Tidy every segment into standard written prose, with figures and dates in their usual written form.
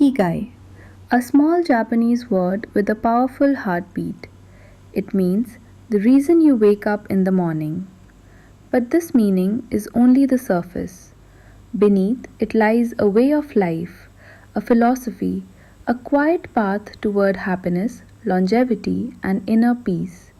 Ikigai, a small Japanese word with a powerful heartbeat. It means the reason you wake up in the morning. But this meaning is only the surface. Beneath it lies a way of life, a philosophy, a quiet path toward happiness, longevity, and inner peace.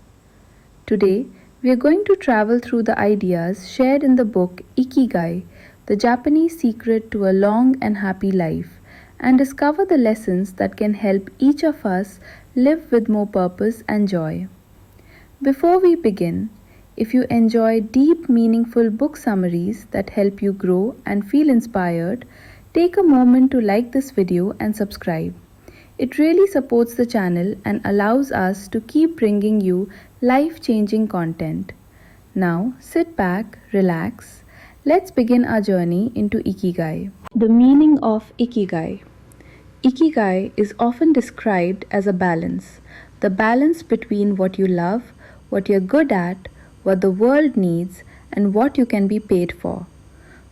Today, we are going to travel through the ideas shared in the book Ikigai, the Japanese secret to a long and happy life, and discover the lessons that can help each of us live with more purpose and joy. Before we begin, if you enjoy deep, meaningful book summaries that help you grow and feel inspired, take a moment to like this video and subscribe. It really supports the channel and allows us to keep bringing you life-changing content. Now, sit back, relax. Let's begin our journey into Ikigai. The meaning of Ikigai. Ikigai is often described as a balance, the balance between what you love, what you're good at, what the world needs, and what you can be paid for.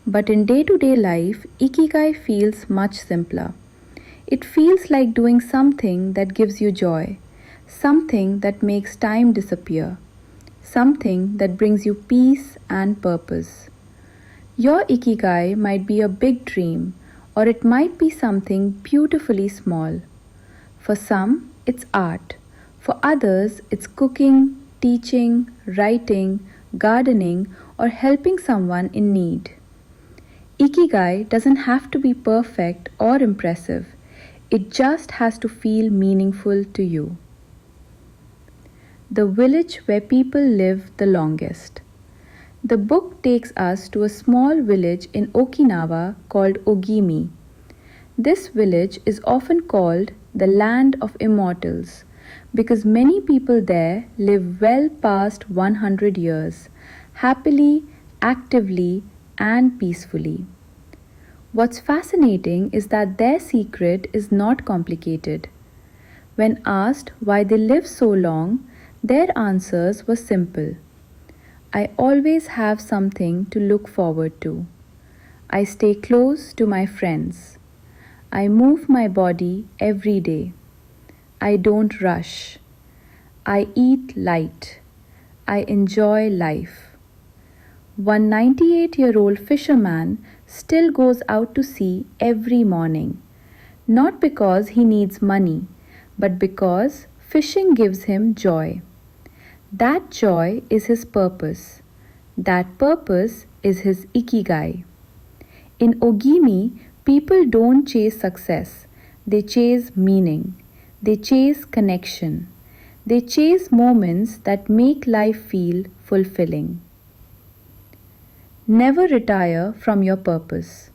But in day-to-day life, Ikigai feels much simpler. It feels like doing something that gives you joy, something that makes time disappear, something that brings you peace and purpose. Your Ikigai might be a big dream, or it might be something beautifully small. For some, it's art. For others, it's cooking, teaching, writing, gardening, or helping someone in need. Ikigai doesn't have to be perfect or impressive. It just has to feel meaningful to you. The village where people live the longest. The book takes us to a small village in Okinawa called Ogimi. This village is often called the land of immortals because many people there live well past 100 years, happily, actively, and peacefully. What's fascinating is that their secret is not complicated. When asked why they live so long, their answers were simple. I always have something to look forward to. I stay close to my friends. I move my body every day. I don't rush. I eat light. I enjoy life. One 98-year-old fisherman still goes out to sea every morning, not because he needs money, but because fishing gives him joy. That joy is his purpose. That purpose is his Ikigai. In Ogimi, people don't chase success. They chase meaning. They chase connection. They chase moments that make life feel fulfilling. Never retire from your purpose.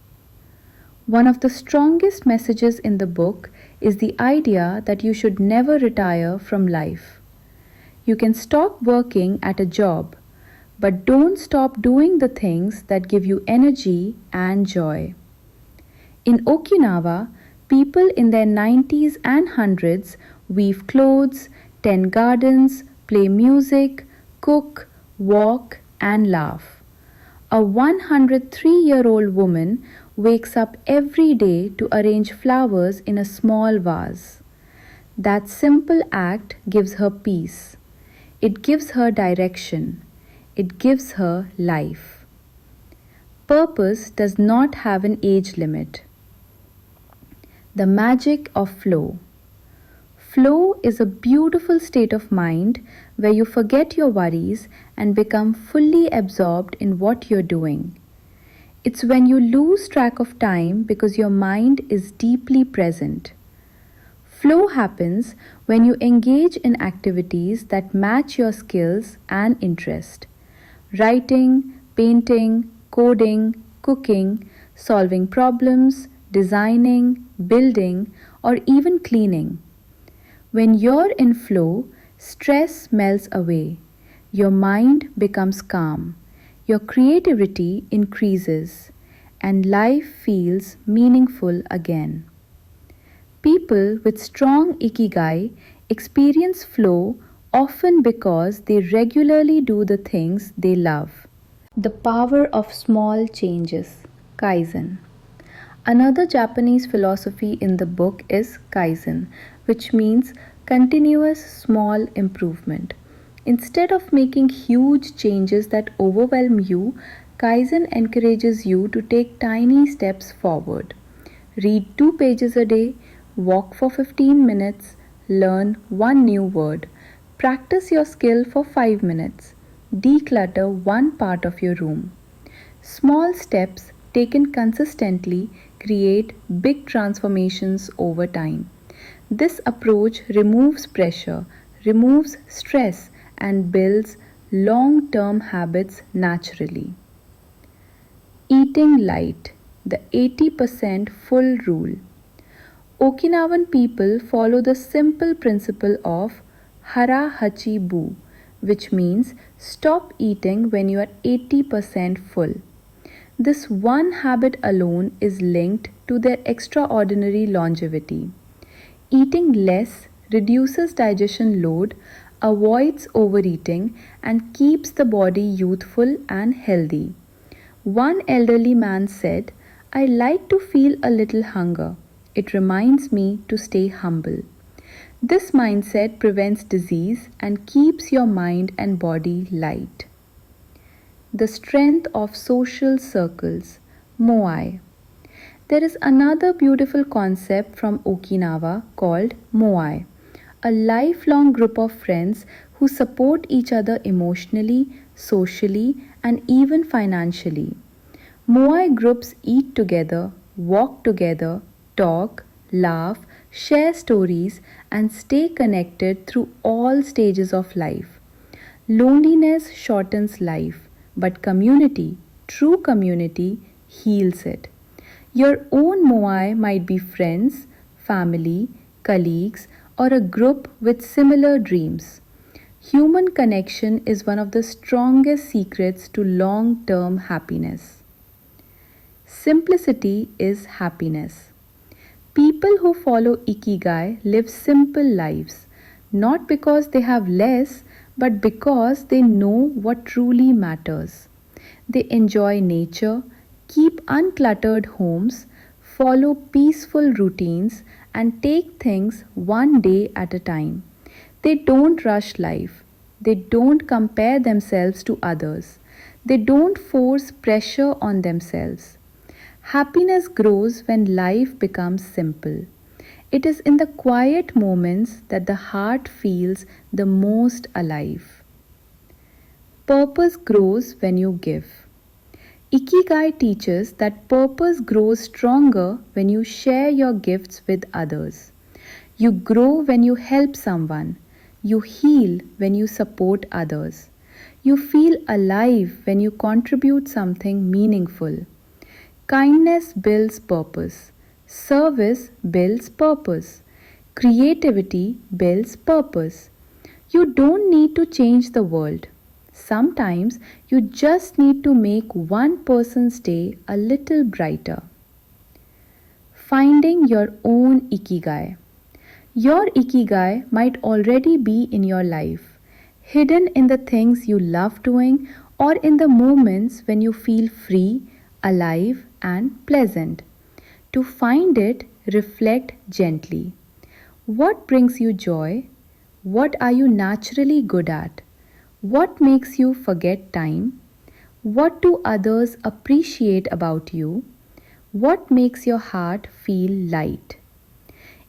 One of the strongest messages in the book is the idea that you should never retire from life. You can stop working at a job, but don't stop doing the things that give you energy and joy. In Okinawa, people in their 90s and 100s weave clothes, tend gardens, play music, cook, walk, and laugh. A 103-year-old woman wakes up every day to arrange flowers in a small vase. That simple act gives her peace. It gives her direction. It gives her life. Purpose does not have an age limit. The magic of flow. Flow is a beautiful state of mind where you forget your worries and become fully absorbed in what you're doing. It's when you lose track of time because your mind is deeply present. Flow happens when you engage in activities that match your skills and interest. Writing, painting, coding, cooking, solving problems, designing, building, or even cleaning. When you're in flow, stress melts away. Your mind becomes calm. Your creativity increases. And life feels meaningful again. People with strong Ikigai experience flow often because they regularly do the things they love. The power of small changes. Kaizen. Another Japanese philosophy in the book is Kaizen, which means continuous small improvement. Instead of making huge changes that overwhelm you, Kaizen encourages you to take tiny steps forward. Read 2 pages a day, walk for 15 minutes, learn one new word, practice your skill for 5 minutes, declutter one part of your room. Small steps taken consistently create big transformations over time. This approach removes pressure, removes stress, and builds long term habits naturally. Eating light, the 80% full rule. Okinawan people follow the simple principle of hara hachi bu, which means stop eating when you are 80% full. This one habit alone is linked to their extraordinary longevity. Eating less reduces digestion load, avoids overeating, and keeps the body youthful and healthy. One elderly man said, I like to feel a little hunger. It reminds me to stay humble. This mindset prevents disease and keeps your mind and body light. The strength of social circles, Moai. There is another beautiful concept from Okinawa called Moai, a lifelong group of friends who support each other emotionally, socially, and even financially. Moai groups eat together, walk together, talk, laugh, share stories, and stay connected through all stages of life. Loneliness shortens life, but community, true community, heals it. Your own Moai might be friends, family, colleagues, or a group with similar dreams. Human connection is one of the strongest secrets to long term happiness. Simplicity is happiness. People who follow Ikigai live simple lives, not because they have less, but because they know what truly matters. They enjoy nature, keep uncluttered homes, follow peaceful routines, and take things one day at a time. They don't rush life. They don't compare themselves to others. They don't force pressure on themselves. Happiness grows when life becomes simple. It is in the quiet moments that the heart feels the most alive. Purpose grows when you give. Ikigai teaches that purpose grows stronger when you share your gifts with others. You grow when you help someone. You heal when you support others. You feel alive when you contribute something meaningful. Kindness builds purpose. Service builds purpose. Creativity builds purpose. You don't need to change the world. Sometimes you just need to make one person's day a little brighter. Finding your own Ikigai. Your Ikigai might already be in your life, hidden in the things you love doing or in the moments when you feel free, alive, and pleasant. To find it, reflect gently. What brings you joy? What are you naturally good at? What makes you forget time? What do others appreciate about you? What makes your heart feel light?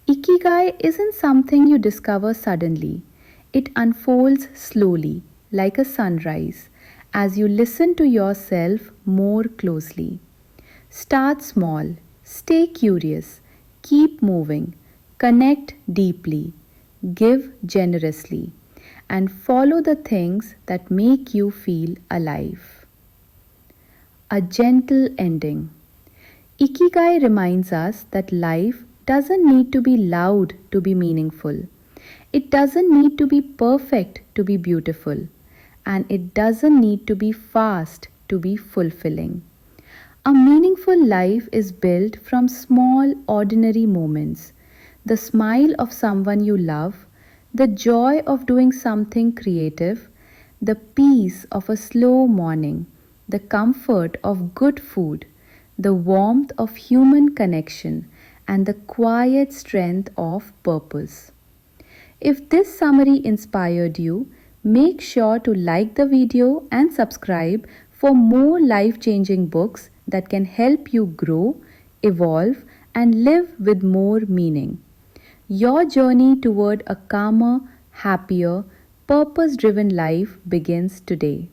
Ikigai isn't something you discover suddenly. It unfolds slowly, like a sunrise, as you listen to yourself more closely. Start small, stay curious, keep moving, connect deeply, give generously, and follow the things that make you feel alive. A gentle ending. Ikigai reminds us that life doesn't need to be loud to be meaningful. It doesn't need to be perfect to be beautiful. And it doesn't need to be fast to be fulfilling. A meaningful life is built from small, ordinary moments. The smile of someone you love, the joy of doing something creative, the peace of a slow morning, the comfort of good food, the warmth of human connection, and the quiet strength of purpose. If this summary inspired you, make sure to like the video and subscribe for more life changing books that can help you grow, evolve, and live with more meaning. Your journey toward a calmer, happier, purpose driven life begins today.